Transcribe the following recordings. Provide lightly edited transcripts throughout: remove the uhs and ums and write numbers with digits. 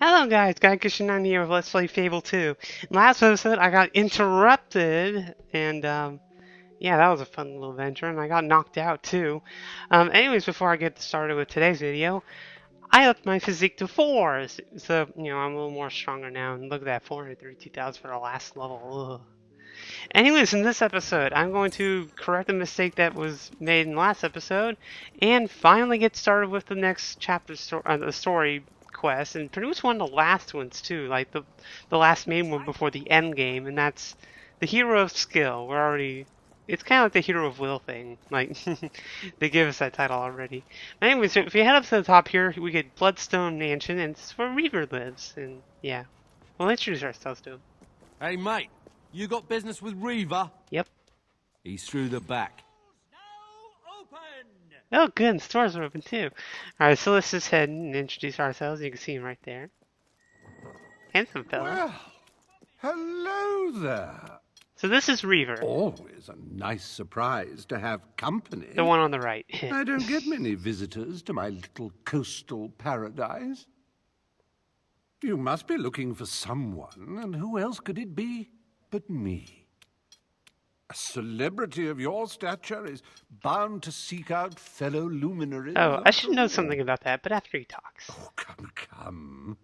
Hello guys, Guy9 here with Let's Play Fable 2. Last episode I got interrupted and yeah, that was a fun little adventure and I got knocked out too. Anyways, before I get started with today's video, I upped my physique to 4. So, I'm a little more stronger now and look at that, 432,000 for the last level. Ugh. Anyways, in this episode, I'm going to correct the mistake that was made in the last episode and finally get started with the next chapter, the story quest, and pretty much one of the last ones too, like the last main one before the end game, and that's the Hero of Skill. It's kind of like the Hero of Will thing, like they give us that title already. Anyways, if we head up to the top here, we get Bloodstone Mansion, and it's where Reaver lives, and yeah, we'll introduce ourselves to him. Hey mate, you got business with Reaver? Yep. He's through the back. Oh, good. The stores are open too. Alright, so let's just head and introduce ourselves. You can see him right there. Handsome fella. Well, hello there. So this is Reaver. Always a nice surprise to have company. The one on the right. I don't get many visitors to my little coastal paradise. You must be looking for someone, and who else could it be but me? A celebrity of your stature is bound to seek out fellow luminaries. Oh, I should know something about that, but after he talks. Oh, come.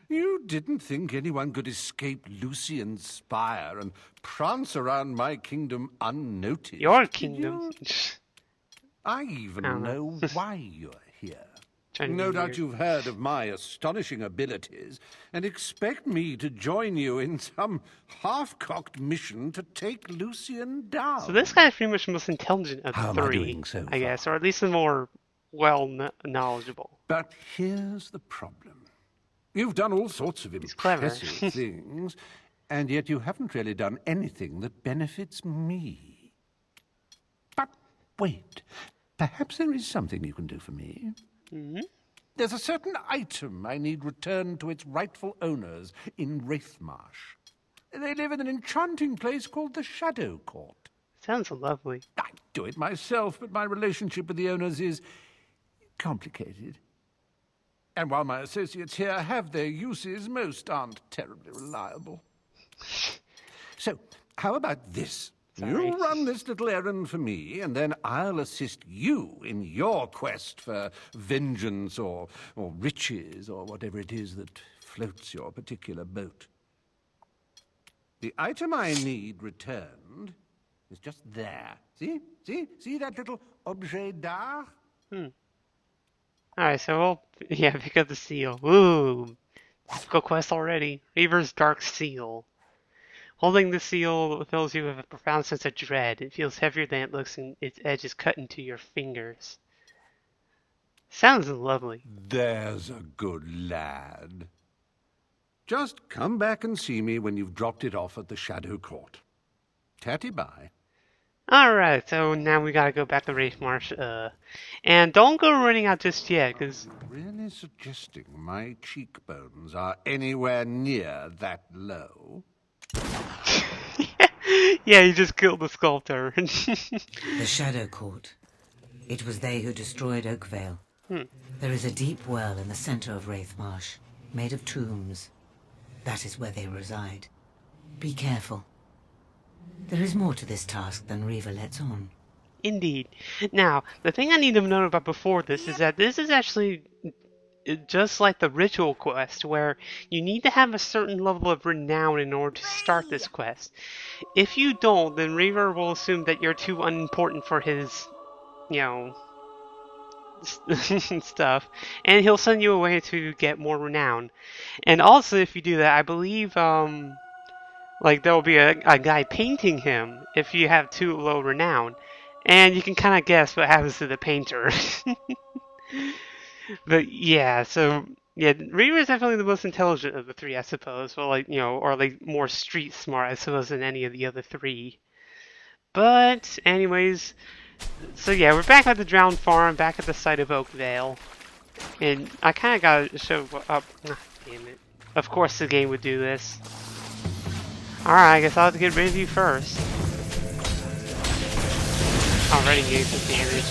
You didn't think anyone could escape Lucian's spire and prance around my kingdom unnoticed? Your kingdom? I even know why you're here. No doubt you've heard of my astonishing abilities and expect me to join you in some half-cocked mission to take Lucian down. So this guy's pretty much the most intelligent of How the am I three, doing so I guess, far? or at least the more knowledgeable. But here's the problem. You've done all sorts of clever. impressive things, and yet you haven't really done anything that benefits me. But wait, perhaps there is something you can do for me. Mm-hmm. There's a certain item I need returned to its rightful owners in Wraithmarsh. They live in an enchanting place called the Shadow Court. Sounds lovely. I'd do it myself, but my relationship with the owners is complicated. And while my associates here have their uses, most aren't terribly reliable. So, how about this? Sorry. You run this little errand for me, and then I'll assist you in your quest for vengeance or riches or whatever it is that floats your particular boat. The item I need returned is just there. See that little objet d'art? Alright, so we'll pick up the seal. Ooh, difficult quest already. Reaver's Dark Seal. Holding the seal fills you with a profound sense of dread. It feels heavier than it looks, and its edge is cut into your fingers. Sounds lovely. There's a good lad. Just come back and see me when you've dropped it off at the Shadow Court. Tatty-bye. Alright, so now we gotta go back to Wraithmarsh, and don't go running out just yet, because... Really suggesting my cheekbones are anywhere near that low? Yeah, you just killed the sculptor. The Shadow Court. It was they who destroyed Oakvale. There is a deep well in the center of Wraithmarsh, made of tombs. That is where they reside. Be careful. There is more to this task than Reaver lets on. Indeed. Now, the thing I need to know about before this is that this is actually just like the ritual quest, where you need to have a certain level of renown in order to start this quest. If you don't, then Reaver will assume that you're too unimportant for his, stuff, and he'll send you away to get more renown. And also, if you do that, I believe, there'll be a guy painting him if you have too low renown. And you can kind of guess what happens to the painter. But yeah, Reaver is definitely the most intelligent of the three, I suppose. Well, or more street smart, I suppose, than any of the other three. But anyways, so yeah, we're back at the Drowned Farm, back at the site of Oakvale, and I kind of gotta show up. Damn it! Of course, the game would do this. All right, I guess I'll have to get rid of you first. Already gave some damage.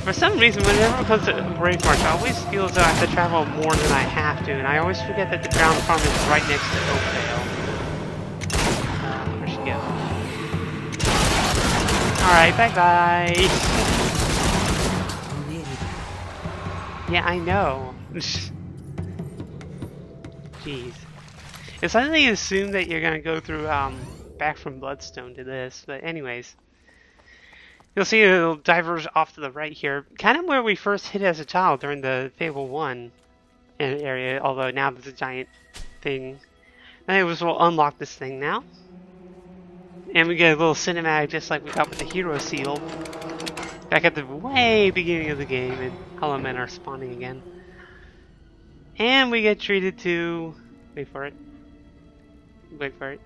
For some reason, whenever it comes to Brave March, I always feel as though I have to travel more than I have to, and I always forget that the ground farm is right next to Oakvale. Where'd she go? Alright, bye-bye! Yeah, I know. Jeez. It's like they assume that you're gonna go through, back from Bloodstone to this, but anyways. You'll see it'll diverge off to the right here, kind of where we first hit as a child during the Fable 1 area, although now there's a giant thing. Anyways, we'll unlock this thing now. And we get a little cinematic just like we got with the hero seal. Back at the way beginning of the game, and Hollow Men are spawning again. And we get treated to... Wait for it. Wait for it.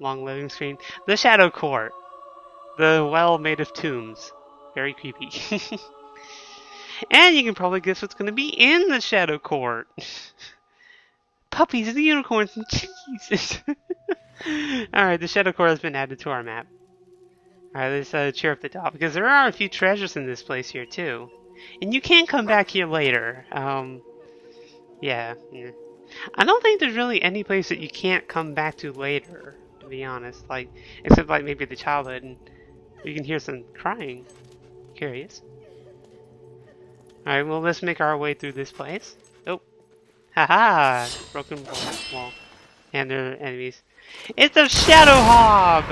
Long loading screen. The Shadow Court. The well made of tombs. Very creepy. And you can probably guess what's going to be in the Shadow Court. Puppies and unicorns and cheese. Alright, the Shadow Court has been added to our map. Alright, let's cheer up the dog, because there are a few treasures in this place here too. And you can come back here later. Yeah. I don't think there's really any place that you can't come back to later, to be honest. Like, except like maybe the childhood, and you can hear some crying. Curious. Alright, well, let's make our way through this place. Oh. Haha! Broken wall. And there are enemies. It's a Shadow Hog!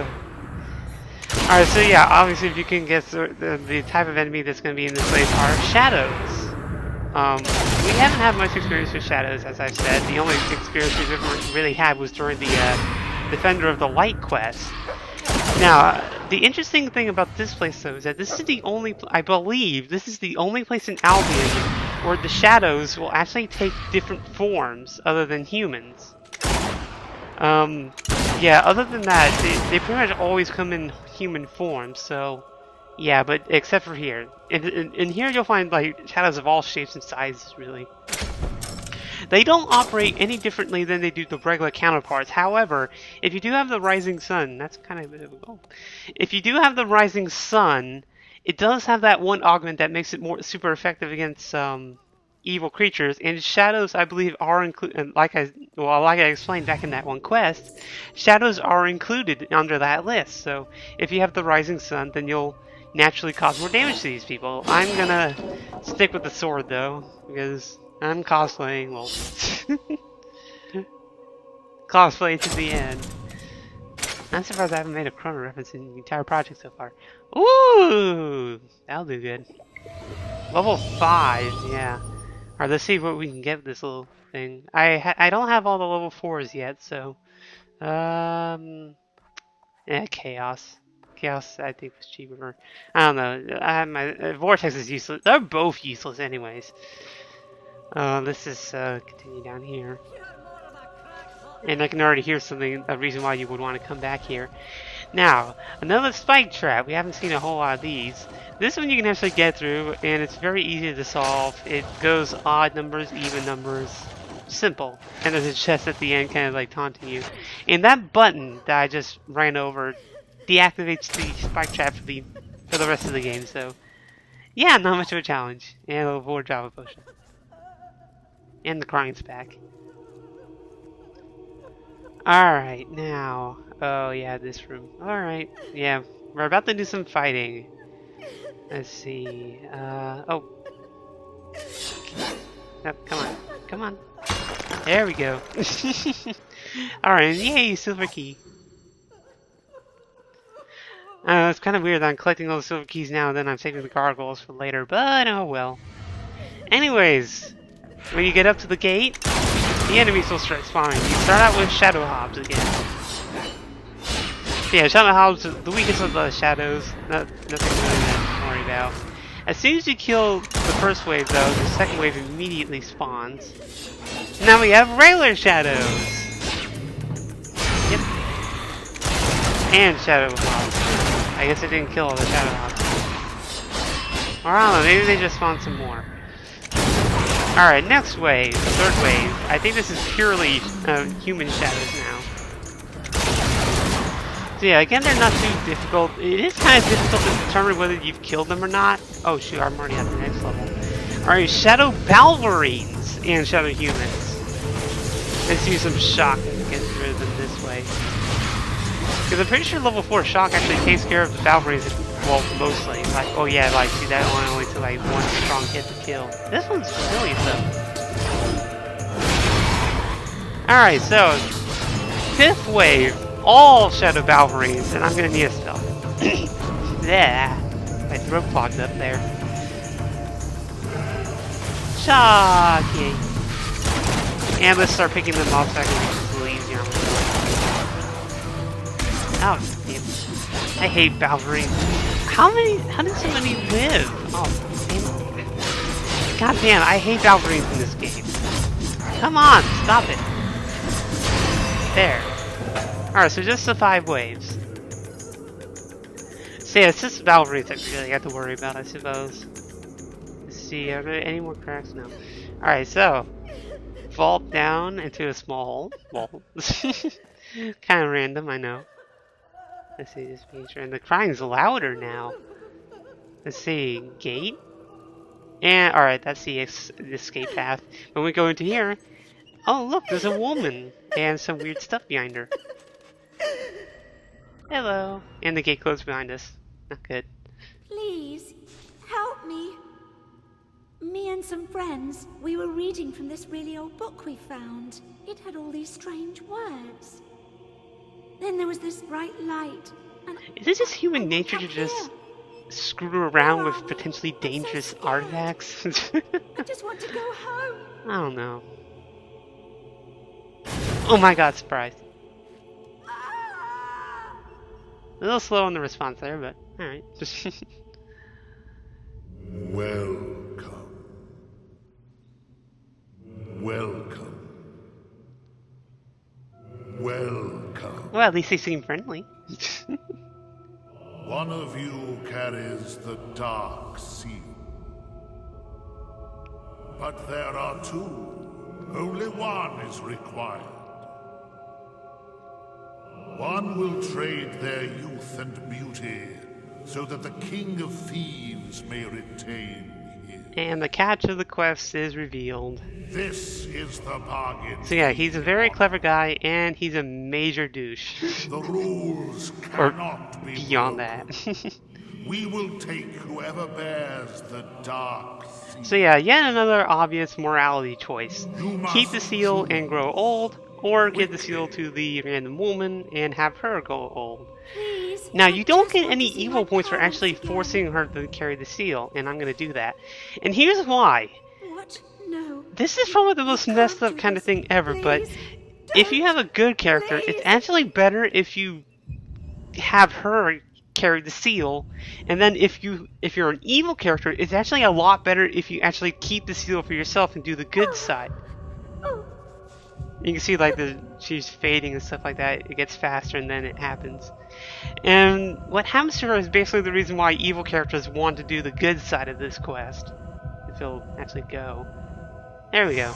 Alright, so yeah, obviously if you can guess the type of enemy that's going to be in this place are shadows. We haven't had much experience with shadows, as I've said. The only experience we've ever really had was during the Defender of the Light quest. Now, the interesting thing about this place, though, is that this is the only, I believe, this is the only place in Albion where the shadows will actually take different forms other than humans. Yeah, other than that, they pretty much always come in human form, so... Yeah, but except for here. In here you'll find, like, shadows of all shapes and sizes, really. They don't operate any differently than they do the regular counterparts. However, if you do have the Rising Sun, that's kind of a bit of a goal. If you do have the Rising Sun, it does have that one augment that makes it more super effective against evil creatures. And shadows, I believe, are included. Like I explained back in that one quest, shadows are included under that list. So if you have the Rising Sun, then you'll naturally cause more damage to these people. I'm gonna stick with the sword though, because I'm cosplaying, well, cosplay to the end. I'm surprised I haven't made a Chrona reference in the entire project so far. Ooh! That'll do good. Level 5, yeah. Alright, let's see what we can get with this little thing. I don't have all the level 4s yet, so... Yeah, Chaos. Chaos, I think, was cheaper. I don't know. My Vortex is useless. They're both useless anyways. Let's just continue down here. And I can already hear something, a reason why you would want to come back here. Now, another spike trap. We haven't seen a whole lot of these. This one you can actually get through, and it's very easy to solve. It goes odd numbers, even numbers. Simple. And there's a chest at the end kind of like taunting you. And that button that I just ran over deactivates the spike trap for the rest of the game, so... Yeah, not much of a challenge. And a level 4 Java potion. And the grind's back. Alright, now... Oh, yeah, this room. Alright, yeah. We're about to do some fighting. Let's see... Oh. Oh, come on. Come on. There we go. Alright, yay, silver key. It's kind of weird that I'm collecting all the silver keys now and then I'm saving the gargoyles for later, but oh well. Anyways, when you get up to the gate, the enemies will start spawning. You start out with Shadow Hobs again. Yeah, Shadow Hobs are the weakest of the shadows. Nothing really to worry about. As soon as you kill the first wave, though, the second wave immediately spawns. Now we have regular shadows! Yep. And Shadow Hobs. I guess I didn't kill all the Shadow Hobs. Or I don't know, maybe they just spawned some more. Alright, next wave, third wave. I think this is purely human shadows now. So yeah, again, they're not too difficult. It is kind of difficult to determine whether you've killed them or not. Oh shoot, I'm already at the next level. Alright, Shadow Balverines and Shadow Humans. Let's use some shock and get rid of them this way. Because I'm pretty sure level 4 shock actually takes care of the Balverines, well, mostly. Like, oh yeah, like, see, that one only took like one strong hit to kill. This one's brilliant though. Alright, so, 5th wave, all Shadow Balverines, and I'm gonna need a spell. Yeah, my throat clogged up there. Shocky. And let's start picking them off so I can make this a little easier on myself. Oh, damn. I hate Balverine. How did so many live? Oh, damn. God damn, I hate Balverines in this game. Come on, stop it. There. Alright, so just the 5 waves. So yeah, it's just Balverines that we really have to worry about, I suppose. Let's see, are there any more cracks? No. Alright, so vault down into a small hole. Kind of random, I know. Let's see, just being sure. And the crying's louder now. Let's see, gate? And, alright, that's the escape path. When we go into here, oh look, there's a woman! And some weird stuff behind her. Hello. And the gate closed behind us. Not good. Please, help me. Me and some friends, we were reading from this really old book we found. It had all these strange words. Then there was this bright light, and Is it just human nature to just screw around with potentially dangerous artifacts? I just want to go home. I don't know. Oh my god, surprise. Ah! A little slow on the response there, but alright. Welcome. Welcome. Welcome. Well, at least they seem friendly. One of you carries the Dark Seal. But there are 2. Only one is required. One will trade their youth and beauty so that the King of Thieves may retain his. And the catch of the quest is revealed. This is the bargain. So yeah, he's a very clever guy, and he's a major douche. The rules Or cannot be beyond broken. that. We will take whoever bears the Dark Seal. So yeah, yet another obvious morality choice. You must Keep the seal and choose. grow old, or give the seal to the random woman and have her grow old. Please. Now, I you don't just get want any to see evil my points for parents actually again. forcing her to carry the seal, and I'm gonna do that. And here's why. What? No. This is probably the most messed up kind of thing ever, but if you have a good character, it's actually better if you have her carry the seal, and then if you're an evil character, it's actually a lot better if you actually keep the seal for yourself and do the good side. Oh, You can see like she's fading and stuff like that. It gets faster and then it happens. And what happens to her is basically the reason why evil characters want to do the good side of this quest. If they'll actually go. There we go.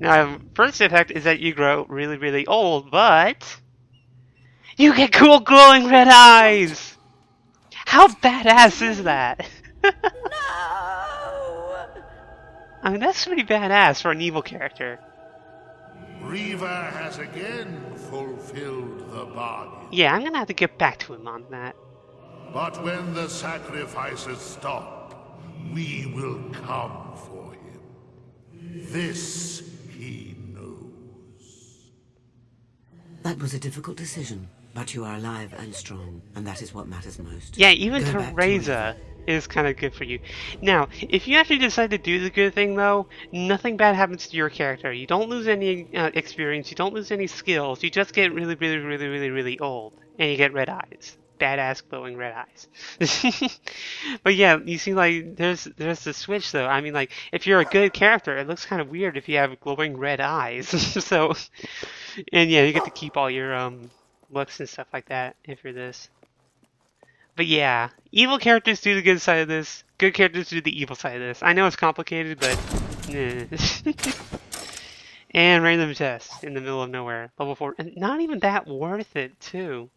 Now, first effect is that you grow really, really old, but you get cool glowing red eyes! How badass is that? no! I mean, that's pretty badass for an evil character. Reaver has again fulfilled the bargain. Yeah, I'm gonna have to get back to him on that. But when the sacrifices stop, we will come for him. This he knows. That was a difficult decision, but you are alive and strong, and that is what matters most. Yeah, even Go back to Teresa is kind of good for you. Now, if you actually decide to do the good thing, though, nothing bad happens to your character. You don't lose any experience, you don't lose any skills, you just get really, really, really, really, really old, and you get red eyes. Badass glowing red eyes. But yeah, you see, like, there's the switch, though. I mean, like, if you're a good character, it looks kind of weird if you have glowing red eyes. So, and yeah, you get to keep all your looks and stuff like that if you're this. But yeah, evil characters do the good side of this, good characters do the evil side of this. I know it's complicated, but And random chest in the middle of nowhere. Level 4. And not even that worth it, too.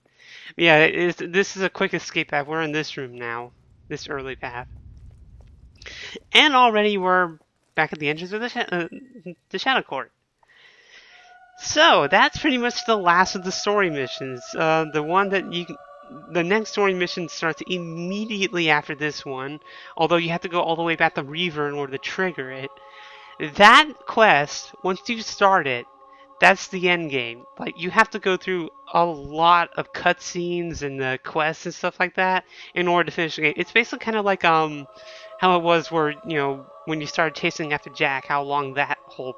Yeah, this is a quick escape path. We're in this room now. This early path. And already we're back at the entrance of the Shadow Court. So, that's pretty much the last of the story missions. The next story mission starts immediately after this one, although you have to go all the way back to Reaver in order to trigger it. That quest, once you start it, that's the end game. Like, you have to go through a lot of cutscenes and the quests and stuff like that in order to finish the game. It's basically kind of like how it was where, you know, when you started chasing after Jack, how long that whole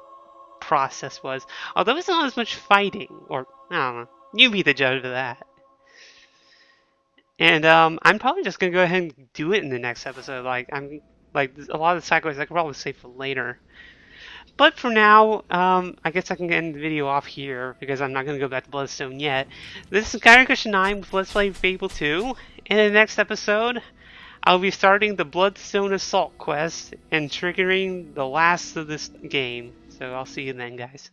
process was. Although it's not as much fighting, or I don't know. You be the judge of that. And I'm probably just gonna go ahead and do it in the next episode. Like a lot of the side quests I could probably save for later. But for now, I guess I can end the video off here because I'm not gonna go back to Bloodstone yet. This is Christian9 with Let's Play Fable 2. In the next episode, I'll be starting the Bloodstone Assault quest and triggering the last of this game. So I'll see you then, guys.